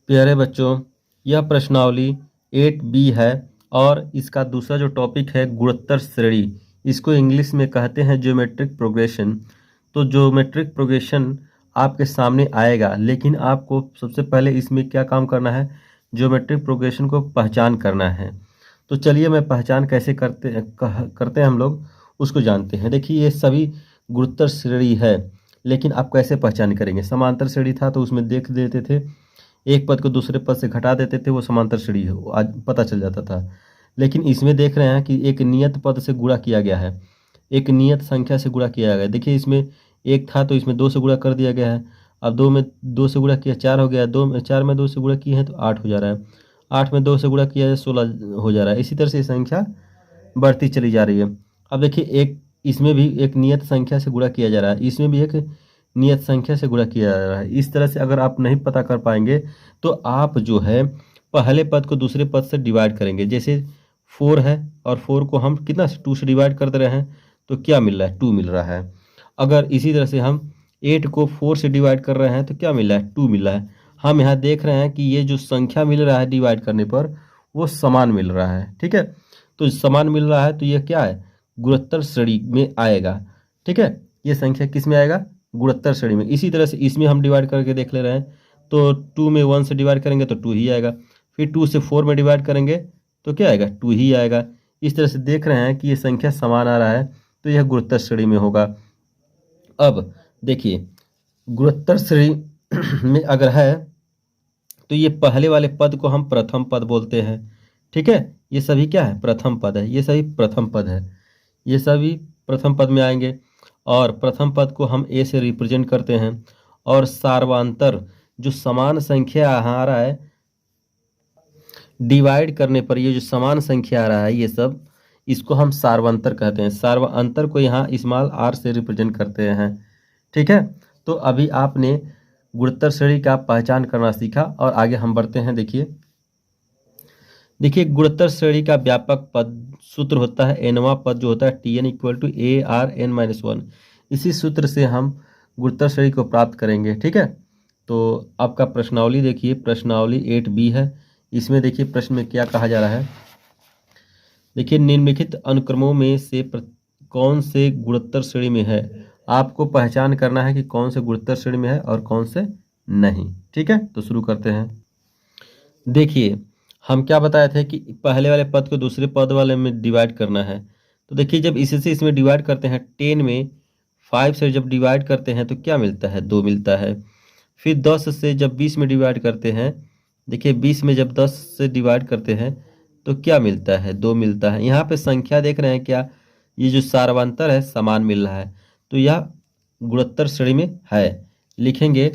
प्यारे बच्चों, यह प्रश्नावली 8B है और इसका दूसरा जो टॉपिक है गुणोत्तर श्रेणी। इसको इंग्लिश में कहते हैं ज्योमेट्रिक प्रोग्रेशन। तो ज्योमेट्रिक प्रोग्रेशन आपके सामने आएगा, लेकिन आपको सबसे पहले इसमें क्या काम करना है, ज्योमेट्रिक प्रोग्रेशन को पहचान करना है। तो चलिए मैं पहचान कैसे करते हैं हम लोग उसको जानते हैं। देखिए ये सभी गुणोत्तर श्रेणी है, लेकिन आप कैसे पहचान करेंगे। समांतर श्रेणी था तो उसमें देख देते थे, एक पद को दूसरे पद से घटा देते थे, वो समांतर श्रेणी है, वो आज पता चल जाता था। लेकिन इसमें देख रहे हैं कि एक नियत पद से गुणा किया गया है, एक नियत संख्या से गुणा किया गया है। देखिए इसमें एक था तो इसमें 2 से गुणा कर दिया गया है। अब 2 में 2 से गुणा किया 4 हो गया, 4 में 2 से गुणा किए हैं तो 8 हो जा रहा है, 8 में 2 से गुणा किया है 16 हो जा रहा है। इसी तरह से ये संख्या बढ़ती चली जा रही है। अब देखिए एक इसमें भी एक नियत संख्या से गुणा किया जा रहा है, इसमें भी एक नियत संख्या से गुणा किया जा रहा है। इस तरह से अगर आप नहीं पता कर पाएंगे तो आप जो है पहले पद को दूसरे पद से डिवाइड करेंगे। जैसे 4 है और 4 को हम कितना 2 से डिवाइड कर दे रहे हैं तो क्या मिल रहा है, 2 मिल रहा है। अगर इसी तरह से हम 8 को 4 से डिवाइड कर रहे हैं तो क्या मिल रहा है, 2 मिल रहा है। हम यहाँ देख रहे हैं कि ये जो संख्या मिल रहा है डिवाइड करने पर वो समान मिल रहा है। ठीक है, तो समान मिल रहा है तो ये क्या है, गुणोत्तर श्रेणी में आएगा। ठीक है, ये संख्या किस में आएगा, गुणोत्तर श्रेणी में। इसी तरह से इसमें हम डिवाइड करके देख ले रहे हैं तो 2 में 1 से डिवाइड करेंगे तो 2 ही आएगा, फिर 2 से 4 में डिवाइड करेंगे तो क्या आएगा, 2 ही आएगा। इस तरह से देख रहे हैं कि ये संख्या समान आ रहा है तो यह गुणोत्तर श्रेणी में होगा। अब देखिए गुणोत्तर श्रेणी में अगर है तो ये पहले वाले पद को हम प्रथम पद बोलते हैं। ठीक है, ये सभी क्या है, प्रथम पद है, ये सभी प्रथम पद है, ये सभी प्रथम पद में आएंगे। और प्रथम पद को हम ए से रिप्रेजेंट करते हैं। और सार्वंतर जो समान संख्या आ रहा है डिवाइड करने पर, ये जो समान संख्या आ रहा है ये सब, इसको हम सार्वंतर कहते हैं। सार्वंतर को यहाँ स्मॉल आर से रिप्रेजेंट करते हैं। ठीक है, तो अभी आपने गुणोत्तर श्रेणी का पहचान करना सीखा और आगे हम बढ़ते हैं। देखिए गुणोत्तर श्रेणी का व्यापक पद सूत्र होता है, nवां पद जो होता है Tn = ARn-1। इसी सूत्र से हम गुणोत्तर श्रेणी को प्राप्त करेंगे। ठीक है, तो आपका प्रश्नावली देखिए, प्रश्नावली 8B है। इसमें देखिए प्रश्न में क्या कहा जा रहा है। देखिए निम्नलिखित अनुक्रमों में से कौन से गुणोत्तर श्रेणी में है। आपको पहचान करना है कि कौन से गुणोत्तर श्रेणी में है और कौन से नहीं। ठीक है, तो शुरू करते हैं। देखिए हम क्या बताए थे कि पहले वाले पद को दूसरे पद वाले में डिवाइड करना है। तो देखिए जब इससे इसमें डिवाइड करते हैं, 10 में 5 से जब डिवाइड करते हैं तो क्या मिलता है, 2 मिलता है। फिर 10 से जब 20 में डिवाइड करते हैं, देखिए 20 में जब 10 से डिवाइड करते हैं तो क्या मिलता है, 2 मिलता है। यहाँ पे संख्या देख रहे हैं क्या, ये जो सार्वंतर है समान मिल रहा है तो यह गुणोत्तर श्रेणी में है। लिखेंगे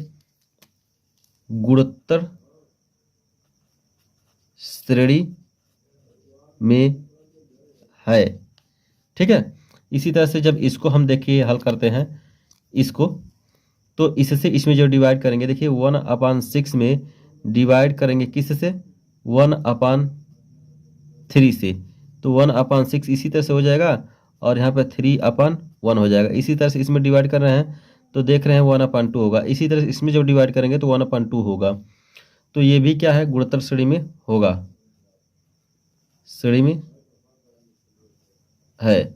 गुणोत्तर श्रेणी में है। ठीक है, इसी तरह से जब इसको हम देखिए हल करते हैं इसको, तो इससे इसमें जो डिवाइड करेंगे, देखिए 1/6 में डिवाइड करेंगे किससे, 1/3 से, तो 1/6 इसी तरह से हो जाएगा और यहाँ पर 3/1 हो जाएगा। इसी तरह से इसमें डिवाइड कर रहे हैं तो देख रहे हैं 1/2 होगा। इसी तरह से इसमें जब डिवाइड करेंगे तो 1/2 होगा। तो ये भी क्या है, गुणोत्तर श्रेणी में होगा, श्रेणी में है।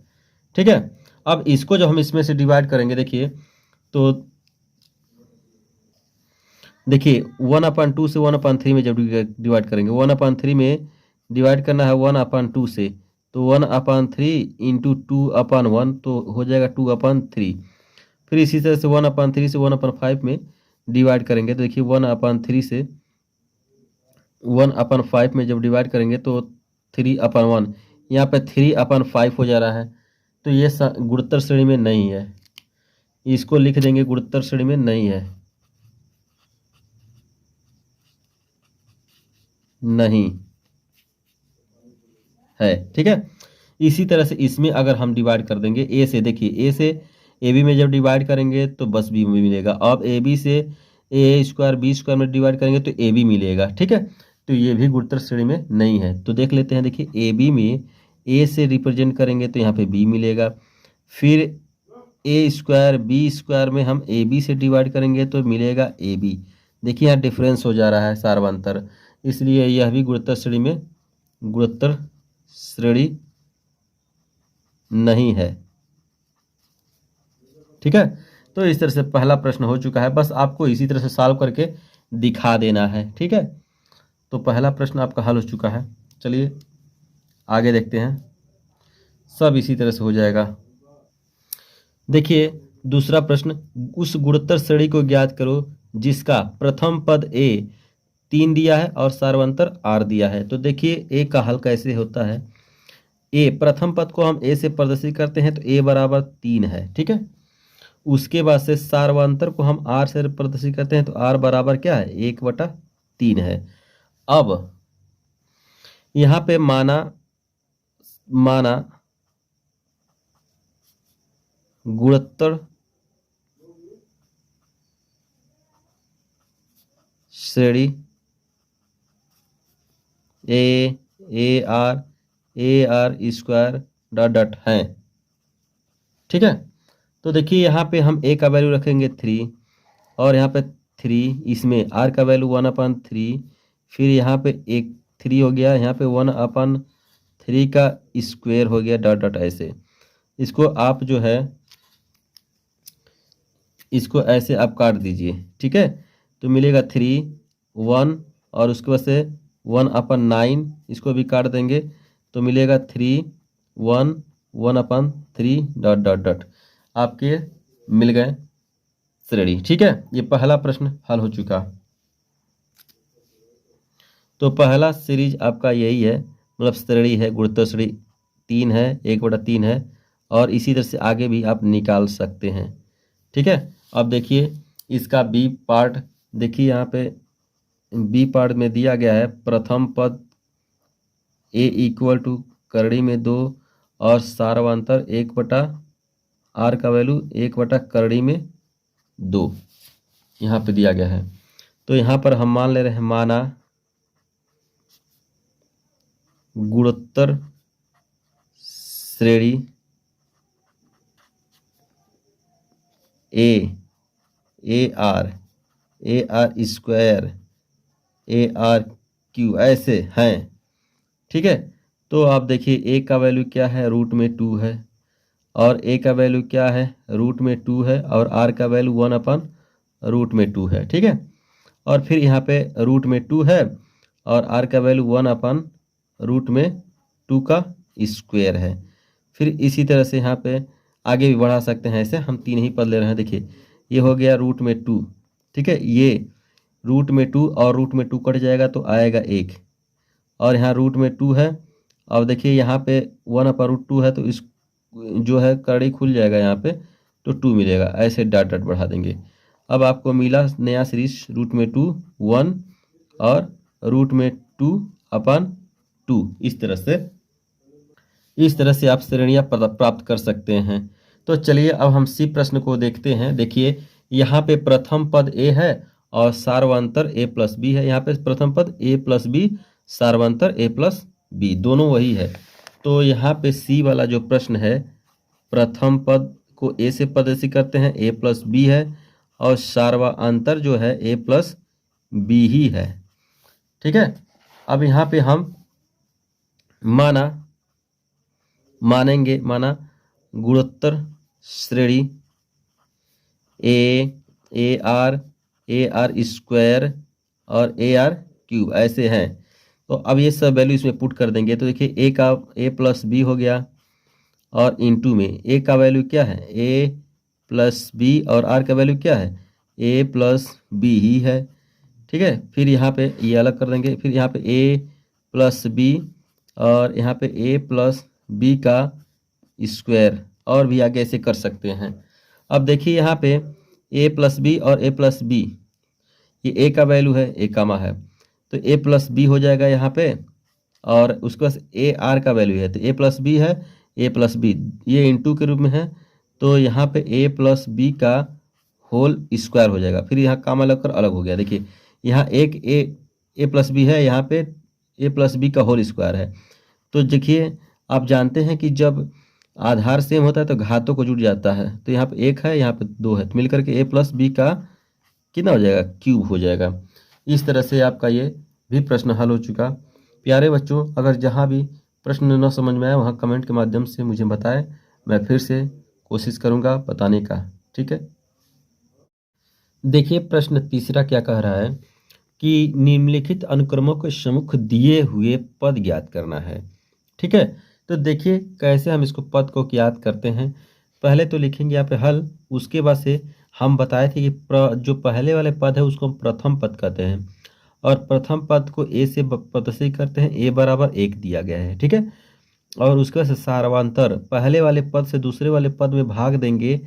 ठीक है, अब इसको जब हम इसमें से डिवाइड करेंगे, देखिए तो देखिए 1/2 से 1/3 में जब डिवाइड करेंगे, 1/3 में डिवाइड करना है 1/2 से, तो 1/3 इंटू 2/1 तो हो जाएगा 2/3। फिर इसी तरह से 1/3 से 1/5 में डिवाइड करेंगे तो देखिए 1/3 से 1/5 में जब डिवाइड करेंगे तो 3/1, यहाँ पे 3/5 हो जा रहा है। तो ये गुणोत्तर श्रेणी में नहीं है, इसको लिख देंगे गुणोत्तर श्रेणी में नहीं है, नहीं है। ठीक है, इसी तरह से इसमें अगर हम डिवाइड कर देंगे ए से, देखिए ए से ए बी में जब डिवाइड करेंगे तो बस बी में मिलेगा। अब ए बी से a² b² में डिवाइड करेंगे तो ए बी मिलेगा। ठीक है, तो ये भी गुणोत्तर श्रेणी में नहीं है। तो देख लेते हैं, देखिए ए बी में ए से रिप्रेजेंट करेंगे तो यहाँ पे बी मिलेगा। फिर a² b² में हम ए बी से डिवाइड करेंगे तो मिलेगा ए बी। देखिए यहाँ डिफरेंस हो जा रहा है सार्वंतर, इसलिए यह भी गुणोत्तर श्रेणी में गुणोत्तर श्रेणी नहीं है। ठीक है, तो इस तरह से पहला प्रश्न हो चुका है, बस आपको इसी तरह से सॉल्व करके दिखा देना है। ठीक है, तो पहला प्रश्न आपका हल हो चुका है। चलिए आगे देखते हैं, सब इसी तरह से हो जाएगा। देखिए दूसरा प्रश्न, उस गुणोत्तर श्रेणी को ज्ञात करो जिसका प्रथम पद ए 3 दिया है और सार्वंतर आर दिया है। तो देखिए ए का हल कैसे होता है। ए प्रथम पद को हम ए से प्रदर्शित करते हैं तो ए बराबर 3 है। ठीक है, उसके बाद से सार्वंतर को हम आर से प्रदर्शित करते हैं तो आर बराबर क्या है, 1/3 है। अब यहाँ पे माना गुणोत्तर श्रेणी ए आर स्क्वायर डॉट डॉट है। ठीक है, तो देखिए यहाँ पे हम ए का वैल्यू रखेंगे 3 और यहाँ पे 3, इसमें आर का वैल्यू 1/3, फिर यहाँ पे एक 3 हो गया, यहाँ पे 1/3 का स्क्वायर हो गया डॉट डॉट ऐसे। इसको आप जो है इसको ऐसे आप काट दीजिए। ठीक है, तो मिलेगा 3 1 और उसके बाद से 1/9 इसको भी काट देंगे तो मिलेगा 3 1 1/3 डॉट डॉट डॉट, आपके मिल गए श्रेणी। ठीक है, ये पहला प्रश्न हल हो चुका। तो पहला सीरीज आपका यही है, मतलब श्रेणी है, गुणोत्तर श्रेणी 3 है, 1/3 है, और इसी तरह से आगे भी आप निकाल सकते हैं। ठीक है, अब देखिए इसका बी पार्ट, देखिए यहाँ पे बी पार्ट में दिया गया है प्रथम पद ए इक्वल टू करड़ी में 2 और सार्वंतर 1/आर का वैल्यू 1/करड़ी में 2 यहाँ पे दिया गया है। तो यहाँ पर हम मान ले रहे हैं, माना गुणोत्तर श्रेणी ए आर स्क्वायर ARQ ऐसे हैं। ठीक है, तो आप देखिए ए का वैल्यू क्या है, √2 है, और ए का वैल्यू क्या है, √2 है, और आर का वैल्यू 1/√2 है। ठीक है, और फिर यहाँ पे √2 है और आर का वैल्यू 1/√2 का स्क्वायर है। फिर इसी तरह से यहाँ पे आगे भी बढ़ा सकते हैं, ऐसे हम 3 ही पद ले रहे हैं। देखिए ये हो गया √2। ठीक है, ये √2 और √2 कट जाएगा तो आएगा 1, और यहाँ √2 है, और देखिए यहाँ पे 1/√2 है तो इस जो है कड़ी खुल जाएगा यहाँ पे तो 2 मिलेगा, ऐसे डॉट डॉट बढ़ा देंगे। अब आपको मिला नया सीरीज √2 1 और √2/2। इस तरह से आप श्रेणियाँ प्राप्त कर सकते हैं। तो चलिए अब हम सी प्रश्न को देखते हैं। देखिए यहाँ पे प्रथम पद ए है और सार्वंतर a+b है। यहाँ पे प्रथम पद a+b, सार्वंतर a+b, दोनों वही है। तो यहाँ पे सी वाला जो प्रश्न है, प्रथम पद को a से प्रदर्शित करते हैं, a+b है, और सार्वंतर जो है a+b ही है। ठीक है, अब यहाँ पे हम मानेंगे गुणोत्तर श्रेणी आर स्क्वायर और ARQ ऐसे हैं। तो अब ये सब वैल्यू इसमें पुट कर देंगे तो देखिए ए का a+b हो गया, और इनटू में ए का वैल्यू क्या है, a+b, और आर का वैल्यू क्या है, a+b ही है। ठीक है, फिर यहाँ पे ये अलग कर देंगे, फिर यहाँ पे a+b और यहाँ पे a+b का स्क्वायर, और भी आगे ऐसे कर सकते हैं। अब देखिए यहाँ पे a+b और a+b, ये a का वैल्यू है, a कामा है, तो a+b हो जाएगा यहाँ पे, और उसके बाद AR का वैल्यू है तो a+b है, a+b ये इनटू के रूप में है, तो यहाँ पे a+b का होल स्क्वायर हो जाएगा। फिर यहाँ कामा लगकर अलग हो गया, देखिए यहाँ एक a+b है, यहाँ पे a+b का होल स्क्वायर है। तो देखिए आप जानते हैं कि जब आधार सेम होता है तो घातों को जुड़ जाता है, तो यहाँ पे 1 है, यहाँ पे 2 है, तो मिलकर के a+b का कितना हो जाएगा, क्यूब हो जाएगा। इस तरह से आपका ये भी प्रश्न हल हो चुका। प्यारे बच्चों, अगर जहाँ भी प्रश्न न समझ में आए वहाँ कमेंट के माध्यम से मुझे बताएं, मैं फिर से कोशिश करूँगा बताने का। ठीक है, देखिए प्रश्न तीसरा क्या कह रहा है कि निम्नलिखित अनुक्रमों के सम्मुख दिए हुए पद ज्ञात करना है। ठीक है, तो देखिए कैसे हम इसको पद को ज्ञात करते हैं। पहले तो लिखेंगे यहाँ पे हल, उसके बाद से हम बताए थे कि जो पहले वाले पद है उसको हम प्रथम पद कहते हैं, और प्रथम पद को ए से प्रदर्शित करते हैं, ए बराबर 1 दिया गया है। ठीक है, और उसके बाद से सारवांतर, पहले वाले पद से दूसरे वाले पद में भाग देंगे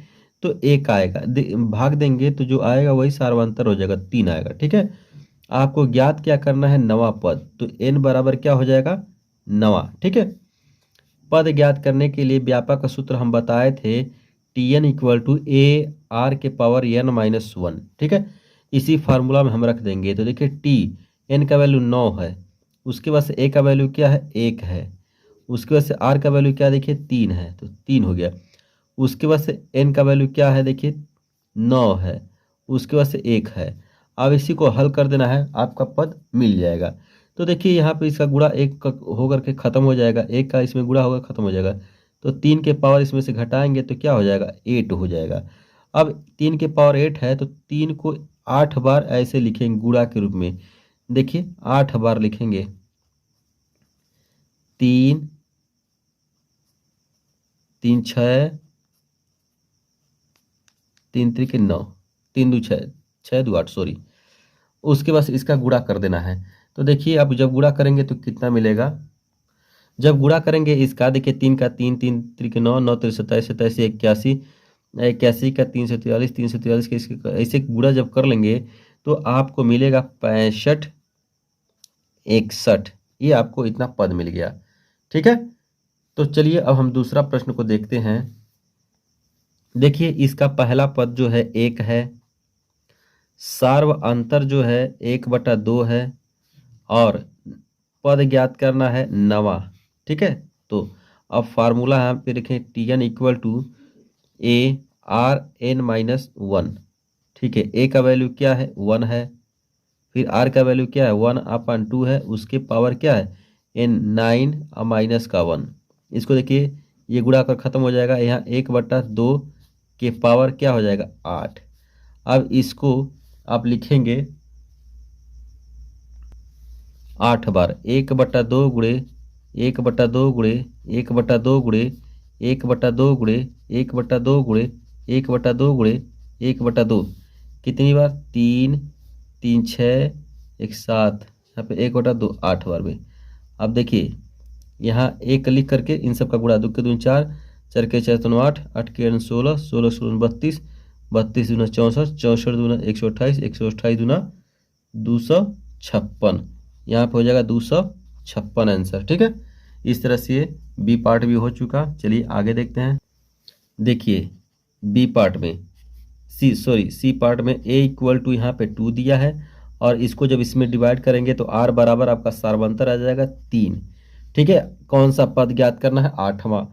तो 1 आएगा, भाग देंगे तो जो आएगा वही सारवांतर हो जाएगा, 3 आएगा। ठीक है, आपको ज्ञात क्या करना है, नवा पद, तो n बराबर क्या हो जाएगा, नवा। ठीक है, पद ज्ञात करने के लिए व्यापक का सूत्र हम बताए थे, Tn equal to A R के पावर n-1। ठीक है, इसी फार्मूला में हम रख देंगे। तो देखिए टी, n का वैल्यू 9 है, उसके बाद से a का वैल्यू क्या है, 1 है, उसके बाद से r का वैल्यू क्या देखिए 3 है, तो 3 हो गया। उसके बाद से n का वैल्यू क्या है देखिए 9 है, उसके बाद से 1 है। अब इसी को हल कर देना है, आपका पद मिल जाएगा। तो देखिए यहाँ पे इसका गुणा 1 होकर के खत्म हो जाएगा, 1 का इसमें गुणा होकर खत्म हो जाएगा, तो 3 के पावर इसमें से घटाएंगे तो क्या हो जाएगा, 8 हो जाएगा। अब 3 के पावर 8 है तो 3 को 8 बार ऐसे लिखेंगे गुणा के रूप में। देखिए 8 बार लिखेंगे, 3 3 6, 3 3 9, 3 2 6, 6 2 8, सॉरी। उसके बाद इसका गुणा कर देना है। तो देखिए अब जब गुणा करेंगे तो कितना मिलेगा, जब गुणा करेंगे इसका, देखिए 3 का 3, 3 3 9, 9 3 27, 27 81, 81 का 343, 343 के इसके ऐसे गुणा जब कर लेंगे तो आपको मिलेगा 65 61, ये आपको इतना पद मिल गया। ठीक है, तो चलिए अब हम दूसरा प्रश्न को देखते हैं। देखिए इसका पहला पद जो है 1 है, सार्व अंतर जो है 1/2 है, और पद ज्ञात करना है नवा। ठीक है, तो अब फार्मूला यहाँ पे लिखें, Tn equal to A R n-1। ठीक है, ए का वैल्यू क्या है 1 है, फिर आर का वैल्यू क्या है 1/2 है, उसके पावर क्या है n 9 और माइनस का 1। इसको देखिए ये गुणा कर खत्म हो जाएगा, यहाँ 1/2 के पावर क्या हो जाएगा 8। अब इसको आप लिखेंगे 8 बार, 1/2 गुणे 1/2 गुणे 1/2 गुणे 1/2 गुणे 1/2 गुणे 1/2 गुणे 1/2, कितनी बार 3 3 6 1 7, यहाँ पे 1/2 8 बार में। अब देखिए यहाँ 1 लिख करके इन सब का गुणा, 2 के 2 4, 4 के 4 3 8, 8 के 16, 16 16 32, 32 दूना 64, 64 दूना 128, 128 दूना 256, यहाँ पे हो जाएगा 256 आंसर। ठीक है, इस तरह से ये बी पार्ट भी हो चुका। चलिए आगे देखते हैं। देखिए बी पार्ट में सी पार्ट में ए इक्वल टू यहाँ पे 2 दिया है, और इसको जब इसमें डिवाइड करेंगे तो आर बराबर आपका सार्वंतर आ जाएगा 3। ठीक है, कौन सा पद ज्ञात करना है, 8वां,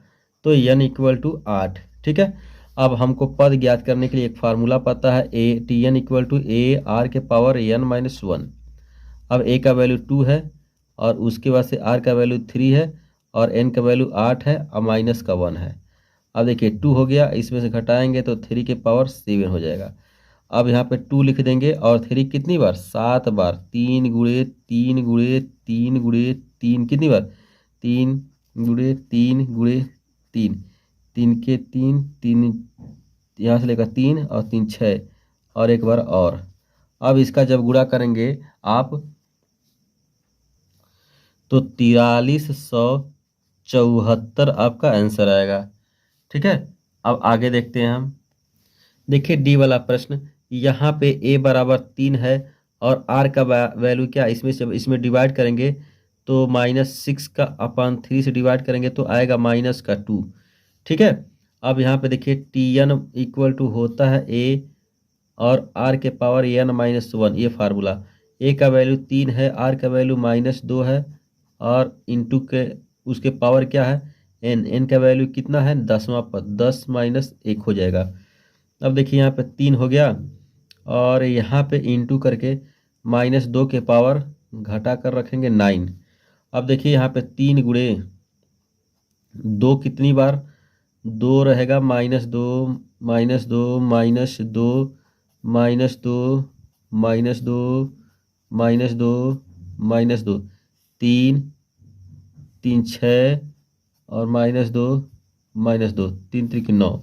तो n इक्वल टू 8। ठीक है, अब हमको पद ज्ञात करने के लिए एक फार्मूला पता है, Tn equal to A R के पावर n-1। अब a का वैल्यू 2 है, और उसके बाद से r का वैल्यू 3 है, और n का वैल्यू 8 है, और माइनस का 1 है। अब देखिए 2 हो गया, इसमें से घटाएंगे तो 3 के पावर 7 हो जाएगा। अब यहाँ पे 2 लिख देंगे, और 3 कितनी बार 7 बार, 3 गुणे 3 गुणे 3 गुणे 3, कितनी बार 3 गुणे 3 गुणे 3, 3 के 3 3, यहाँ से लेकर 3 और 3 6, और एक बार और। अब इसका जब गुणा करेंगे आप तो 4374 आपका आंसर आएगा। ठीक है, अब आगे देखते हैं हम। देखिए डी वाला प्रश्न, यहाँ पे a बराबर 3 है, और r का वैल्यू क्या, इसमें डिवाइड करेंगे तो -6 का अपान 3 से डिवाइड करेंगे तो आएगा -2। ठीक है, अब यहाँ पे देखिए Tn इक्वल टू होता है a और r के पावर n-1, ये फार्मूला। a का वैल्यू 3 है, r का वैल्यू -2 है, और इंटू के उसके पावर क्या है n का वैल्यू कितना है 10वां पद, 10 - 1 हो जाएगा। अब देखिए यहाँ पे 3 हो गया, और यहाँ पे इंटू करके -2 के पावर घटा कर रखेंगे 9। अब देखिए यहाँ पे 3 गुणे 2 कितनी बार, 2 रहेगा -2 -2 -2 -2 -2 -2 -2 3 3 6 और -2 -2 3 त्रिक 9।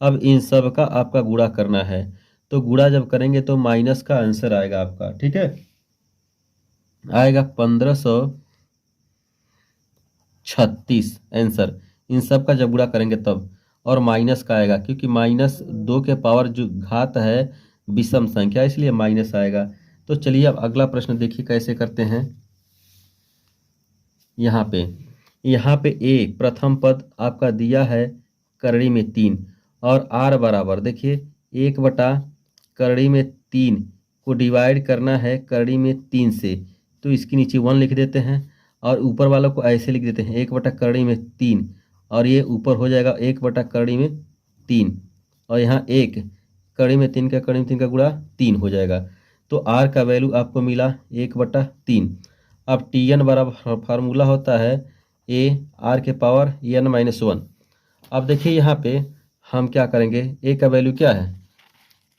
अब इन सब का आपका गुणा करना है, तो गुणा जब करेंगे तो माइनस का आंसर आएगा आपका, ठीक है, आएगा 1536 आंसर। इन सब का जब गुणा करेंगे तब, और माइनस का आएगा क्योंकि -2 के पावर जो घात है विषम संख्या, इसलिए माइनस आएगा। तो चलिए अब अगला प्रश्न देखिए कैसे करते हैं। यहाँ पे ए प्रथम पद आपका दिया है करड़ी में 3, और आर बराबर देखिए 1 बटा करड़ी में 3 को डिवाइड करना है करड़ी में 3 से, तो इसके नीचे 1 लिख देते हैं और ऊपर वालों को ऐसे लिख देते हैं 1 बटा करड़ी में 3, और ये ऊपर हो जाएगा 1 बटा करड़ी में 3, और यहाँ 1 करड़ी में 3 का करड़ी में 3 का गुणा 3 हो जाएगा। तो आर का वैल्यू आपको मिला 1/3। अब टी एन बराबर फार्मूला होता है ए आर के पावर n-1। अब देखिए यहाँ पे हम क्या करेंगे, ए का वैल्यू क्या है,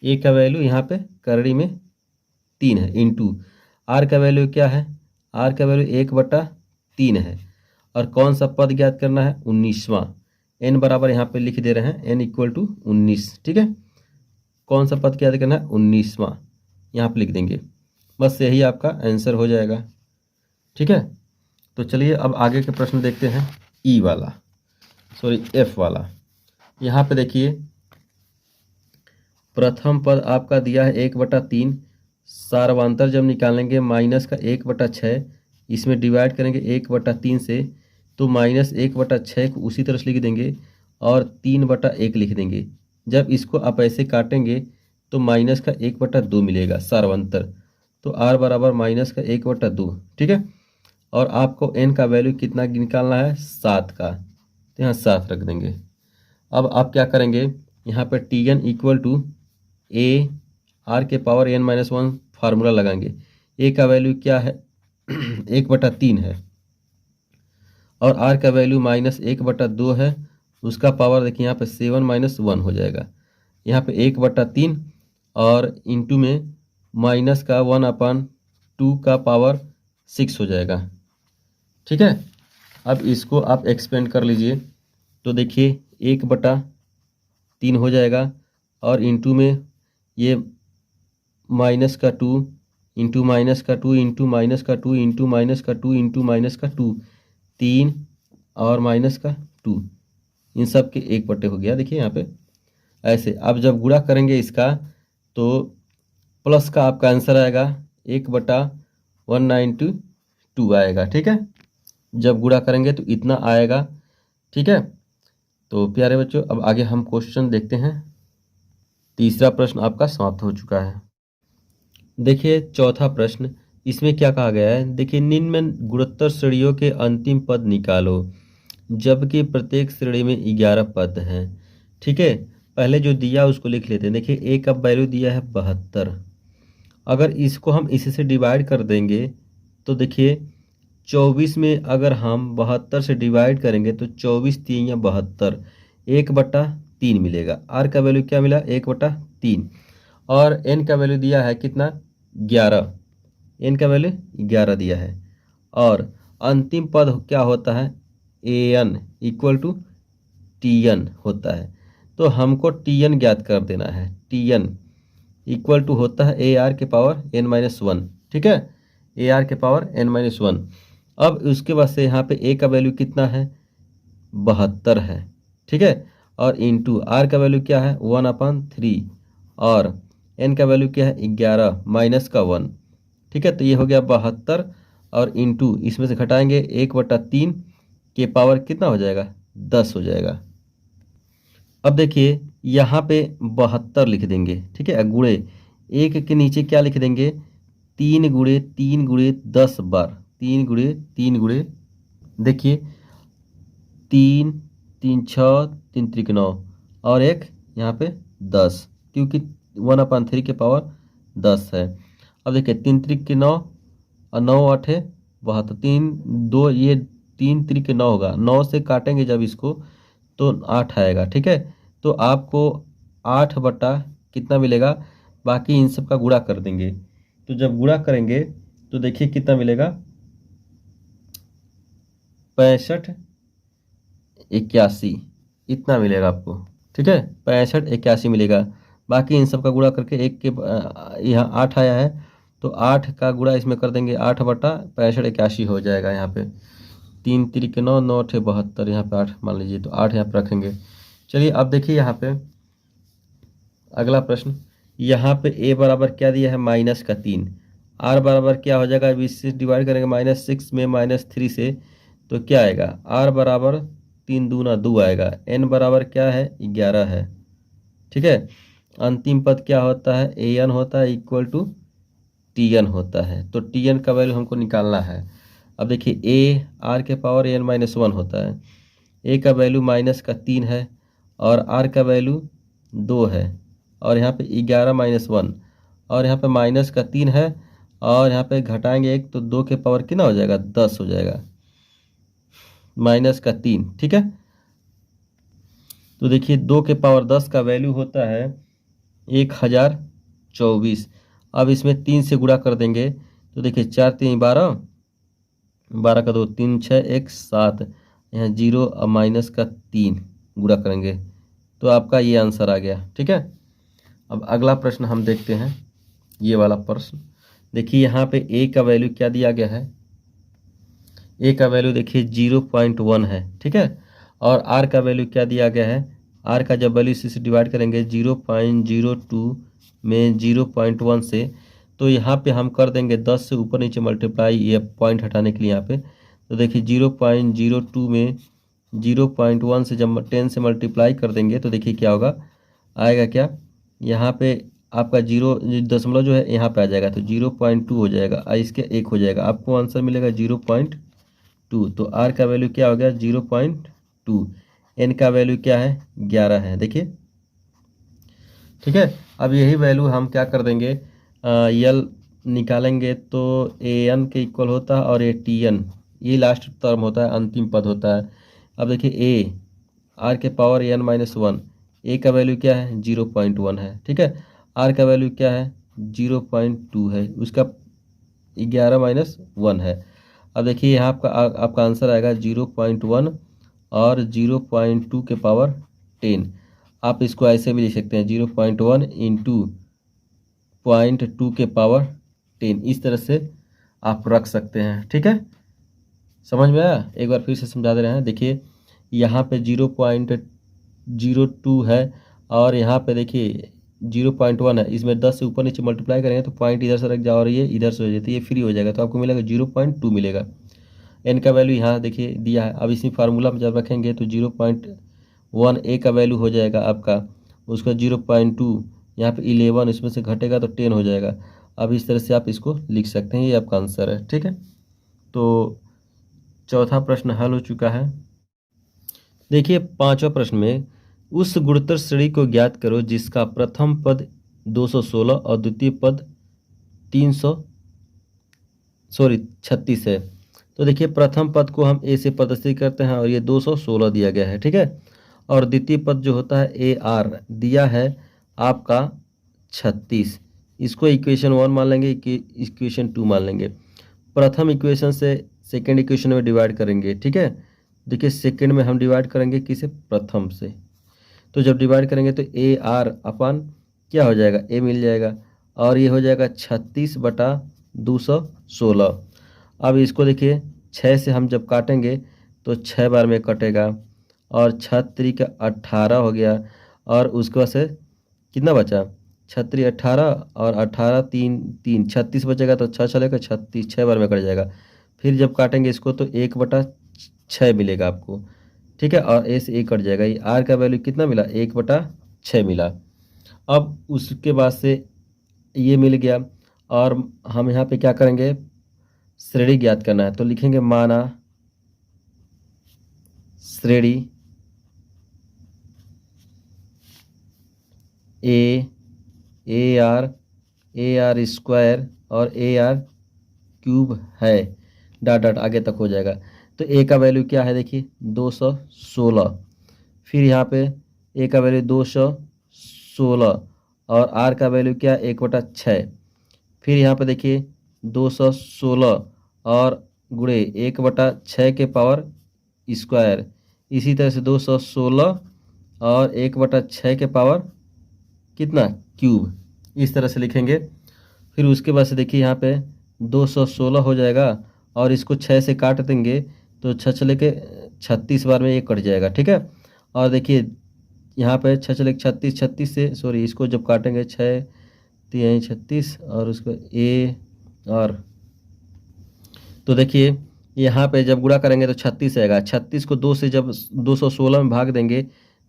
ए का वैल्यू यहाँ पे करड़ी में 3 है, इंटू आर का वैल्यू क्या है, आर का वैल्यू 1/3 है, और कौन सा पद ज्ञात करना है, 19वां। एन बराबर यहाँ पे लिख दे रहे हैं n = 19, ठीक है, कौन सा पद ज्ञात करना है, 19वां, यहाँ पे लिख देंगे, बस यही आपका आंसर हो जाएगा, ठीक है। तो चलिए अब आगे के प्रश्न देखते हैं, ई वाला, सॉरी एफ वाला। यहाँ पे देखिए प्रथम पद आपका दिया है 1/3, सार्वंतर जब निकालेंगे माइनस का 1/6, इसमें डिवाइड करेंगे 1/3 से, तो -1/6 को उसी तरह से लिख देंगे और 3/1 लिख देंगे। जब इसको आप ऐसे काटेंगे तो माइनस का 1/2 मिलेगा सार्वंतर, तो आर बराबर -1/2, ठीक है। और आपको एन का वैल्यू कितना निकालना है, 7 का, तो यहाँ 7 रख देंगे। अब आप क्या करेंगे, यहाँ पर टी एन = ए आर के पावर n-1 फार्मूला लगाएंगे। ए का वैल्यू क्या है 1/3 है, और आर का वैल्यू -1/2 है, उसका पावर देखिए यहाँ पे 7 - 1 हो जाएगा। यहाँ पे 1/3 और इंटू में माइनस का 1/2 का पावर 6 हो जाएगा, ठीक है। अब इसको आप एक्सपेंड कर लीजिए, तो देखिए 1/3 हो जाएगा, और इंटू में ये -2 इंटू -2 इंटू -2 इंटू -2 इंटू -2, 3 और -2, इन सब के 1 हो गया, देखिए यहाँ पे ऐसे। अब जब गुणा करेंगे इसका तो प्लस का आपका आंसर आएगा 1/192 आएगा, ठीक है। जब गुणा करेंगे तो इतना आएगा, ठीक है। तो प्यारे बच्चों अब आगे हम क्वेश्चन देखते हैं। तीसरा प्रश्न आपका समाप्त हो चुका है। देखिए चौथा प्रश्न, इसमें क्या कहा गया है, देखिए निम्न में गुणोत्तर श्रेणियों के अंतिम पद निकालो, जबकि प्रत्येक श्रेणी में 11 पद हैं, ठीक है। पहले जो दिया उसको लिख लेते हैं। देखिए ए का वैल्यू दिया है 72, अगर इसको हम इसी से डिवाइड कर देंगे तो देखिए 24 में अगर हम 72 से डिवाइड करेंगे तो 24 3 या 72, 1/3 मिलेगा। आर का वैल्यू क्या मिला, 1/3, और एन का वैल्यू दिया है कितना, 11, एन का वैल्यू 11 दिया है, और अंतिम पद क्या होता है, ए एन = टी एन होता है। तो हमको टी एन ज्ञात कर देना है, टी एन = होता है ए आर के पावर n-1, ठीक है, ए आर के पावर n-1। अब उसके बाद से यहाँ पे ए का वैल्यू कितना है, 72 है, ठीक है, और इंटू आर का वैल्यू क्या है 1/3, और एन का वैल्यू क्या है 11 माइनस का 1, ठीक है। तो ये हो गया 72, और इंटू इसमें से घटाएंगे 1/3 के पावर कितना हो जाएगा, 10 हो जाएगा। अब देखिए यहाँ पे 72 लिख देंगे, ठीक है, गुणे एक के नीचे क्या लिख देंगे, 3 × 3 × 10 बार, 3 × 3 × देखिए 3 3 6 3 त्रिक 9, और एक यहाँ पे 10, क्योंकि 1/3 के पावर 10 है। अब देखिए 3 त्रिक के 9 और 9 8 72, 3 2 ये 3 त्रिक के 9 होगा, 9 से काटेंगे जब इसको तो 8 आएगा। ठीक है, तो आपको 8 बटा कितना मिलेगा, बाकी इन सब का गुणा कर देंगे। तो जब गुणा करेंगे तो देखिए कितना मिलेगा, 65 81 इतना मिलेगा आपको। ठीक है, 65 81 मिलेगा। बाकी इन सब का गुणा करके एक के यहाँ 8 आया है तो 8 का गुणा इसमें कर देंगे, 8 बटा 65 81 हो जाएगा। यहाँ पे 3 त्रिक 9 9 8 72, यहाँ पे 8 मान लीजिए, तो 8 यहाँ पे रखेंगे। चलिए अब देखिए यहाँ पे अगला प्रश्न, यहाँ पे a बराबर क्या दिया है, -3। r बराबर क्या हो जाएगा, 20 से डिवाइड करेंगे -6 में -3 से, तो क्या आएगा, r बराबर 3 दूना 2 आएगा। n बराबर क्या है, 11 है। ठीक है, अंतिम पद क्या होता है, an होता है इक्वल टू tn होता है। तो tn का वैल्यू हमको निकालना है। अब देखिए a r के पावर n-1 होता है, a का वैल्यू -3 है और r का वैल्यू 2 है, और यहाँ पे 11-1 और यहाँ पे -3 है, और यहाँ पे घटाएंगे 1 तो 2 के पावर कितना हो जाएगा, 10 हो जाएगा, -3। ठीक है, तो देखिए 2 के पावर 10 का वैल्यू होता है 1024। अब इसमें 3 से गुणा कर देंगे तो देखिए 4 3 12, 12 का 2 3 6 1 7, यहाँ 0 और -3 गुणा करेंगे तो आपका ये आंसर आ गया। ठीक है, अब अगला प्रश्न हम देखते हैं, ये वाला प्रश्न देखिए, यहाँ पे a का वैल्यू क्या दिया गया है, a का वैल्यू देखिए 0.1 है। ठीक है, और r का वैल्यू क्या दिया गया है, r का जब वैल्यू इसी से डिवाइड करेंगे 0.02 में 0.1 से, तो यहाँ पे हम कर देंगे 10 से ऊपर नीचे मल्टीप्लाई, ये पॉइंट हटाने के लिए यहाँ पे। तो देखिए 0.02 में 0.1 से जब 10 से मल्टीप्लाई कर देंगे तो देखिए क्या होगा, आएगा क्या, यहाँ पे आपका 0 दशमलव जो है यहाँ पे आ जाएगा तो 0.2 हो जाएगा, और इसके 1 हो जाएगा, आपको आंसर मिलेगा 0.2। तो r का वैल्यू क्या हो गया, 0.2। n का वैल्यू क्या है, 11 है। देखिए ठीक है, अब यही वैल्यू हम क्या कर देंगे, यल निकालेंगे तो an के इक्वल होता है, और ये tn ये लास्ट टर्म होता है, अंतिम पद होता है। अब देखिए a r के पावर n-1, a का वैल्यू क्या है, 0.1 है। ठीक है, r का वैल्यू क्या है, 0.2 है, उसका 11-1 है। अब देखिए यहाँ आपका आंसर आएगा 0.1 और 0.2 के पावर 10। आप इसको ऐसे भी लिख सकते हैं, 0.1 इंटू 0.2 के पावर 10, इस तरह से आप रख सकते हैं। ठीक है, समझ में आया, एक बार फिर से समझा दे रहे हैं। देखिए यहाँ पे 0.02 है, और यहाँ पे देखिए 0.1 है, इसमें 10 से ऊपर नीचे मल्टीप्लाई करेंगे तो पॉइंट इधर से रख जाओ और ये इधर से हो जाती है, ये फ्री हो जाएगा, तो आपको मिलेगा 0.2 मिलेगा। एन का वैल्यू यहाँ देखिए दिया है, अब इसी फार्मूला में जब रखेंगे तो 0.1 ए का वैल्यू हो जाएगा आपका, उसका 0.2 यहाँ पे 11, इसमें से घटेगा तो 10 हो जाएगा। अब इस तरह से आप इसको लिख सकते हैं, ये आपका आंसर है। ठीक है, तो चौथा प्रश्न हल हो चुका है। देखिए पांचवा प्रश्न में, उस गुणोत्तर श्रेणी को ज्ञात करो जिसका प्रथम पद 216 और द्वितीय पद 36 है। तो देखिए प्रथम पद को हम ए से प्रदर्शित करते हैं और ये 216 दिया गया है। ठीक है, और द्वितीय पद जो होता है ए आर दिया है आपका 36, इसको इक्वेशन 1 मान लेंगे, इक्वेशन 2 मान लेंगे। प्रथम इक्वेशन से सेकेंड इक्वेशन में डिवाइड करेंगे। ठीक है, देखिए सेकेंड में हम डिवाइड करेंगे किसे, प्रथम से, तो जब डिवाइड करेंगे तो ए आर अपन क्या हो जाएगा, ए मिल जाएगा, और ये हो जाएगा 36/216। अब इसको देखिए 6 से हम जब काटेंगे तो 6 बार में कटेगा, और 6×3 = 18 हो गया, और उसके बाद से कितना बचा, 6×3 = 18, और 18 3 3 36 बचेगा, तो 6 चलेगा 36, 6 बार में कट जाएगा। फिर जब काटेंगे इसको तो 1/6 मिलेगा आपको। ठीक है, और ए से ए कट जाएगा, ये आर का वैल्यू कितना मिला, 1/6 मिला। अब उसके बाद से ये मिल गया, और हम यहाँ पे क्या करेंगे, श्रेणी ज्ञात करना है, तो लिखेंगे माना श्रेणी A R A R square और ए आर क्यूब है, डॉट डॉट आगे तक हो जाएगा। तो ए का वैल्यू क्या है देखिए 216, फिर यहाँ पे ए का वैल्यू 216 और आर का वैल्यू क्या 1/6, फिर यहाँ पे देखिए 216 और गुणे 1/6 के पावर स्क्वायर, इसी तरह से 216 और 1/6 के पावर कितना क्यूब, इस तरह से लिखेंगे। फिर उसके बाद से देखिए यहाँ पे 216 हो जाएगा और इसको 6 से काट देंगे तो 6 चले के 36 बार में ये कट जाएगा, ठीक है। और देखिए यहाँ पे 6 चले 36, 36 से सॉरी इसको जब काटेंगे 6 3 36 और उसको ए और, तो देखिए यहाँ पे जब गुणा करेंगे तो 36 आएगा, 36 को 2 से जब 216 में भाग देंगे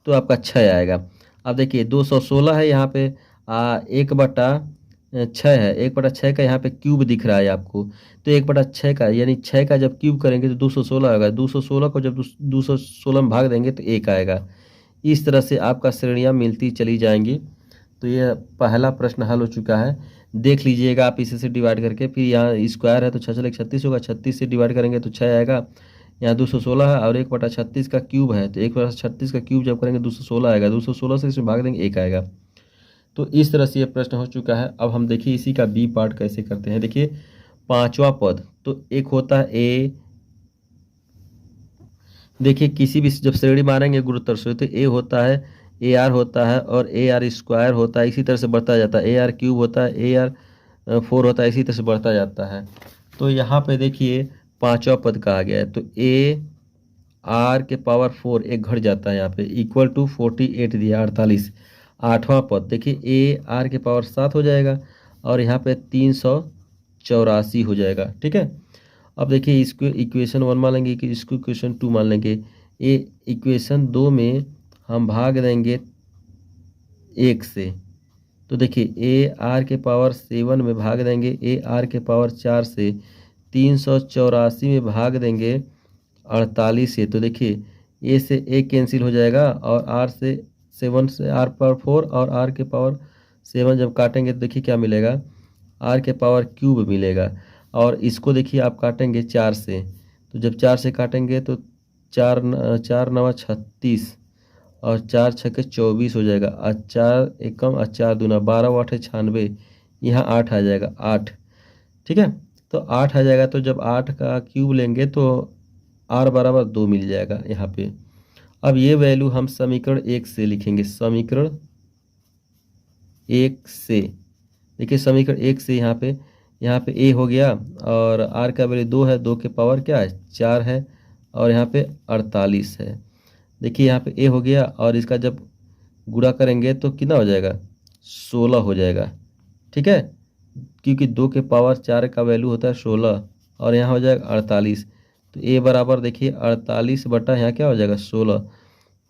तो आपका 6 आएगा। अब देखिए 216 है यहाँ पे 1/6 है, 1/6 का यहाँ पे क्यूब दिख रहा है आपको, तो 1/6 का यानी 6 का जब क्यूब करेंगे तो 216 आएगा, 216 को जब 216 में भाग देंगे तो 1 आएगा। इस तरह से आपका श्रेणियाँ मिलती चली जाएंगी। तो ये पहला प्रश्न हल हो चुका है, देख लीजिएगा आप इसे से डिवाइड करके। फिर यहाँ स्क्वायर है तो 6 × 36 होगा, 36 से डिवाइड करेंगे तो 6 आएगा। यहाँ 216 है और 1/36 का क्यूब है, तो 1/36 का क्यूब जब करेंगे 216 आएगा, 216 से इसमें भाग देंगे 1 आएगा। तो इस तरह से ये प्रश्न हो चुका है। अब हम देखिए इसी का बी पार्ट कैसे करते हैं। देखिए पांचवा पद, तो एक होता है ए, देखिए किसी भी जब श्रेणी मारेंगे गुरुत्तर से तो ए होता है, ए आर होता है और ए आर स्क्वायर होता है, इसी तरह से बढ़ता जाता है, ए आर क्यूब होता है, ए आर 4 होता है, इसी तरह से बढ़ता जाता है। तो यहाँ पे देखिए पांचवा पद कहा गया है, तो ए आर के पावर 4 एक घट जाता है यहाँ पे इक्वल टू 48 दिया 48। आठवां पद देखिए ए आर के पावर 7 हो जाएगा और यहाँ पे 384 हो जाएगा, ठीक है। अब देखिए इसको इक्वेशन 1 मान लेंगे कि इसको इक्वेशन 2 मान लेंगे। ए इक्वेशन 2 में हम भाग देंगे 1 से, तो देखिए ए आर के पावर 7 में भाग देंगे ए आर के पावर 4 से, 384 में भाग देंगे 48 से, तो देखिए ए से ए कैंसिल हो जाएगा और आर से 7 से आर पावर 4 और आर के पावर 7 जब काटेंगे तो देखिए क्या मिलेगा, आर के पावर क्यूब मिलेगा। और इसको देखिए आप काटेंगे 4 से, तो जब 4 से काटेंगे तो 4 9 36 और 4 6 24 हो जाएगा, और 4 एकम और 4 दूना 12 8 96, यहाँ 8 आ जाएगा 8, ठीक है। तो 8 आ जाएगा, तो जब 8 का क्यूब लेंगे तो आर बराबर 2 मिल जाएगा यहाँ पे। अब ये वैल्यू हम समीकरण 1 से लिखेंगे, समीकरण 1 से देखिए समीकरण 1 से यहाँ पे ए हो गया और आर का वैल्यू 2 है, 2 के पावर क्या है 4 है और यहाँ पे 48 है। देखिए यहाँ पे ए हो गया और इसका जब गुणा करेंगे तो कितना हो जाएगा 16 हो जाएगा, ठीक है, क्योंकि 2 के पावर 4 का वैल्यू होता है 16 और यहाँ हो जाएगा 48। तो ए बराबर देखिए 48 बटा यहाँ क्या हो जाएगा 16,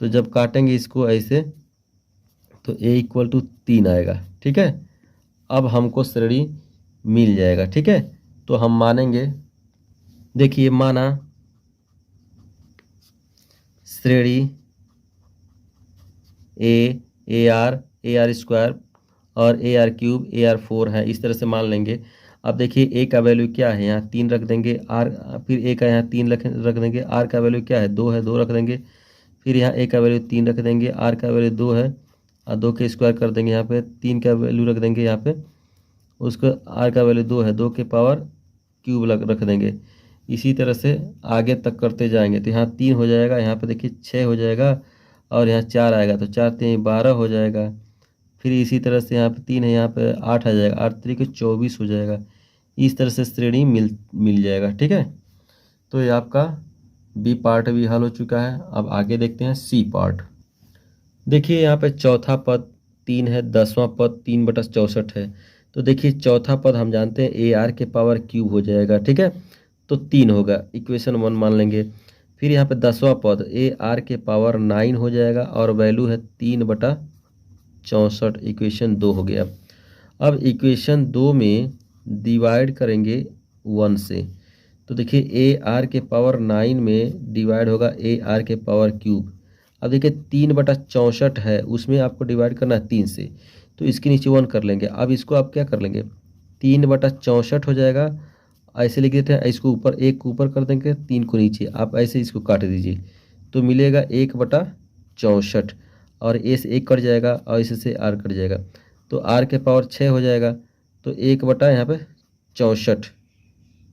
तो जब काटेंगे इसको ऐसे तो ए इक्वल टू 3 आएगा, ठीक है। अब हमको श्रेणी मिल जाएगा, ठीक है। तो हम मानेंगे, देखिए माना श्रेणी ए आर स्क्वायर और A R cube A R 4 है, इस तरह से मान लेंगे। अब देखिए ए का वैल्यू क्या है, यहाँ 3 रख देंगे, आर फिर ए का यहाँ 3 रख देंगे, आर का वैल्यू क्या है 2 है, 2 रख देंगे, फिर यहाँ ए का वैल्यू 3 रख देंगे, आर का वैल्यू 2 है और 2 के स्क्वायर कर देंगे, यहाँ पे 3 का वैल्यू रख देंगे, यहाँ पे उसको आर का वैल्यू 2 है, 2 के पावर क्यूब रख देंगे। इसी तरह से आगे तक करते जाएंगे तो यहाँ 3 हो जाएगा, यहाँ पे देखिए 6 हो जाएगा और यहाँ 4 आएगा, तो 4 3 12 हो जाएगा। फिर इसी तरह से यहाँ पे 3 है, यहाँ पे 8 आ जाएगा, 8 3 के 24 हो जाएगा। इस तरह से श्रेणी मिल जाएगा, ठीक है। तो ये आपका बी पार्ट भी हल हो चुका है। अब आगे देखते हैं सी पार्ट। देखिए यहाँ पे चौथा पद 3 है, 10वां पद 3/64 है। तो देखिए चौथा पद हम जानते हैं ए आर के पावर क्यूब हो जाएगा, ठीक है, तो 3 होगा, इक्वेशन 1 मान लेंगे। फिर यहाँ पे 10वां पद ए आर के पावर 9 हो जाएगा और वैल्यू है 3/64, इक्वेशन 2 हो गया। अब इक्वेशन 2 में डिवाइड करेंगे 1 से, तो देखिए ए आर के पावर 9 में डिवाइड होगा ए आर के पावर क्यूब। अब देखिए 3/64 है, उसमें आपको डिवाइड करना है 3 से, तो इसके नीचे 1 कर लेंगे। अब इसको आप क्या कर लेंगे, 3/64 हो जाएगा, ऐसे लिख देते हैं। इसको ऊपर, 1 को ऊपर कर देंगे, 3 को नीचे, आप ऐसे इसको काट दीजिए तो मिलेगा 1/64 और ए से 1 कट जाएगा और इससे आर कट जाएगा तो आर के पावर 6 हो जाएगा। तो 1 बटा यहाँ पे 64,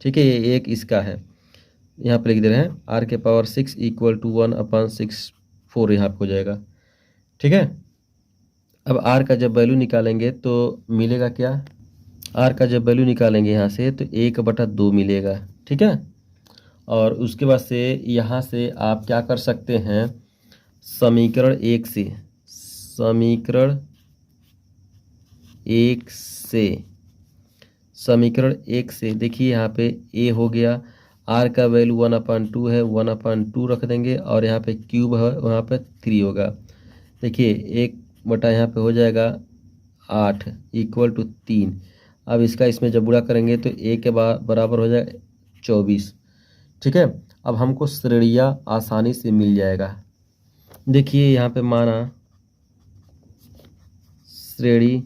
ठीक है, ये एक इसका है, यहाँ पे लिख दे रहे हैं आर के पावर 6 इक्वल टू 1/64 यहाँ पे हो जाएगा, ठीक है। अब आर का जब वैल्यू निकालेंगे तो मिलेगा क्या, आर का जब वैल्यू निकालेंगे यहाँ से तो 1/2 मिलेगा, ठीक है। और उसके बाद से यहाँ से आप क्या कर सकते हैं, समीकरण 1 से, समीकरण 1 से देखिए यहाँ पे ए हो गया, आर का वैल्यू 1/2 है, 1/2 रख देंगे और यहाँ पे क्यूब है, वहाँ पे 3 होगा। देखिए 1 बटा यहाँ पे हो जाएगा 8 इक्वल टू 3। अब इसका इसमें जब बुरा करेंगे तो ए के बराबर हो जाएगा 24, ठीक है। अब हमको श्रेणियाँ आसानी से मिल जाएगा। देखिए यहाँ पे माना श्रेणी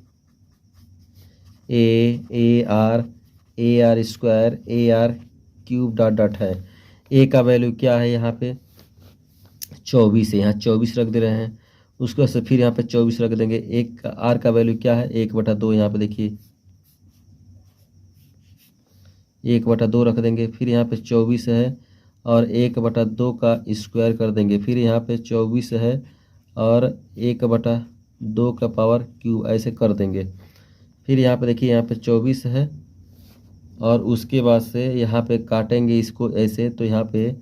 ए R square A R cube dot dot है। ए का वैल्यू क्या है यहाँ पे 24 है, यहाँ 24 रख दे रहे हैं। उसको से फिर यहाँ पे 24 रख देंगे। एक आर का वैल्यू क्या है 1/2, यहाँ पे देखिए 1/2 रख देंगे। फिर यहाँ पे 24 है और 1/2 का स्क्वायर कर देंगे। फिर यहाँ पे 24 है और 1/2 का पावर क्यूब ऐसे कर देंगे। फिर यहाँ पे देखिए यहाँ पे 24 है और उसके बाद से यहाँ पे काटेंगे इसको ऐसे तो यहाँ पे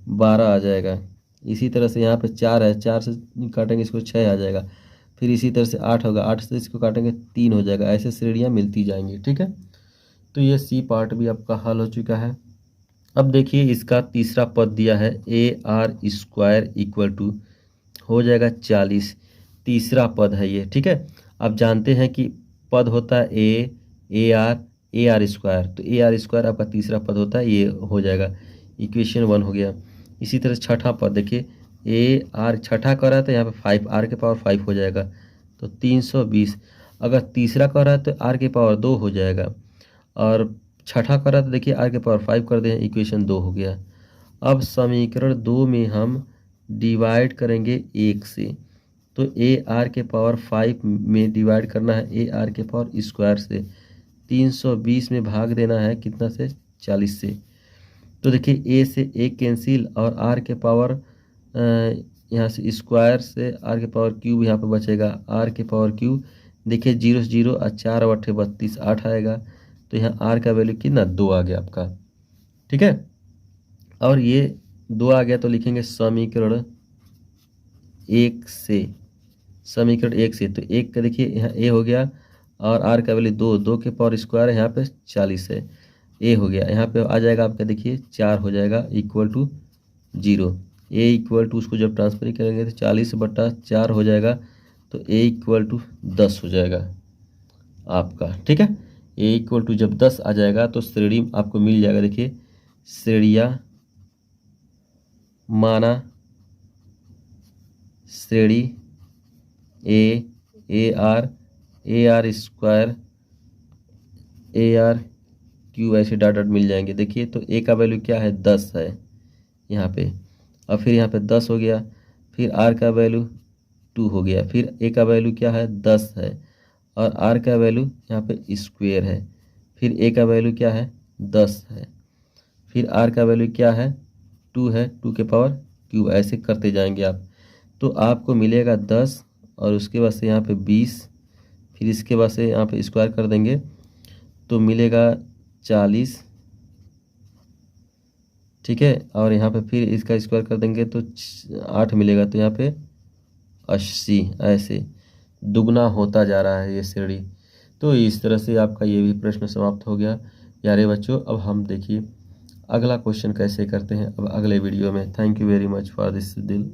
12 आ जाएगा। इसी तरह से यहाँ पे 4 है, 4 से काटेंगे इसको 6 आ जाएगा। फिर इसी तरह से 8 होगा, 8 से इसको काटेंगे 3 हो जाएगा। ऐसे श्रेणियाँ मिलती जाएंगी, ठीक है। तो ये सी पार्ट भी आपका हल हो चुका है। अब देखिए इसका तीसरा पद दिया है A R square equal to हो जाएगा 40, तीसरा पद है ये, ठीक है। आप जानते हैं कि पद होता है ए आर स्क्वायर, तो ए आर स्क्वायर आपका तीसरा पद होता है, ये हो जाएगा इक्वेशन 1 हो गया। इसी तरह छठा पद देखिए ए आर छठा कर रहा है तो यहाँ पे 5 आर के पावर 5 हो जाएगा तो 320। अगर तीसरा कर रहा है तो आर के पावर 2 हो जाएगा और छठा कर रहा है तो देखिए आर के पावर 5 कर दें, इक्वेशन 2 हो गया। अब समीकरण 2 में हम डिवाइड करेंगे 1 से, तो ए आर के पावर 5 में डिवाइड करना है ए आर के पावर स्क्वायर से। 320 में भाग देना है कितना से 40 से। तो देखिए ए से ए कैंसिल और आर के पावर यहाँ से स्क्वायर से आर के पावर क्यूब यहाँ पे बचेगा। आर के पावर क्यूब देखिए 0 से 0 और 4 × 8 = 32 8 आएगा। तो यहाँ आर का वैल्यू कितना 2 आ गया आपका, ठीक है। और ये 2 आ गया तो लिखेंगे समीकरण 1 से, समीकरण 1 से। तो 1 का देखिए यहाँ ए हो गया और आर का वैल्यू 2, 2 के पावर स्क्वायर है यहाँ पे 40 है, ए हो गया। यहाँ पे आ जाएगा आपका देखिए 4 हो जाएगा equal to 0। A equal to उसको जब ट्रांसफर करेंगे तो 40/4 हो जाएगा तो ए इक्वल टू 10 हो जाएगा आपका, ठीक है। ए इक्वल टू जब 10 आ जाएगा तो श्रेणी आपको मिल जाएगा। देखिए श्रेणियाँ माना श्रेणी ए R square A R Q ऐसे डॉट डॉट मिल जाएंगे। देखिए तो ए का वैल्यू क्या है 10 है यहाँ पे, और फिर यहाँ पे 10 हो गया। फिर आर का वैल्यू 2 हो गया। फिर ए का वैल्यू क्या है 10 है और आर का वैल्यू यहाँ पे स्क्वायर है। फिर ए का वैल्यू क्या है 10 है। फिर आर का वैल्यू क्या है 2 है, 2 के पावर क्यूब ऐसे करते जाएंगे आप। तो आपको मिलेगा 10 और उसके बाद से यहाँ पे 20। फिर इसके बाद से यहाँ पे स्क्वायर कर देंगे तो मिलेगा 40, ठीक है। और यहाँ पे फिर इसका स्क्वायर कर देंगे तो 8 मिलेगा तो यहाँ पे 80। ऐसे दुगना होता जा रहा है ये श्रेणी। तो इस तरह से आपका ये भी प्रश्न समाप्त हो गया प्यारे बच्चों। अब हम देखिए अगला क्वेश्चन कैसे करते हैं अब अगले वीडियो में। Thank you very much for this दिल।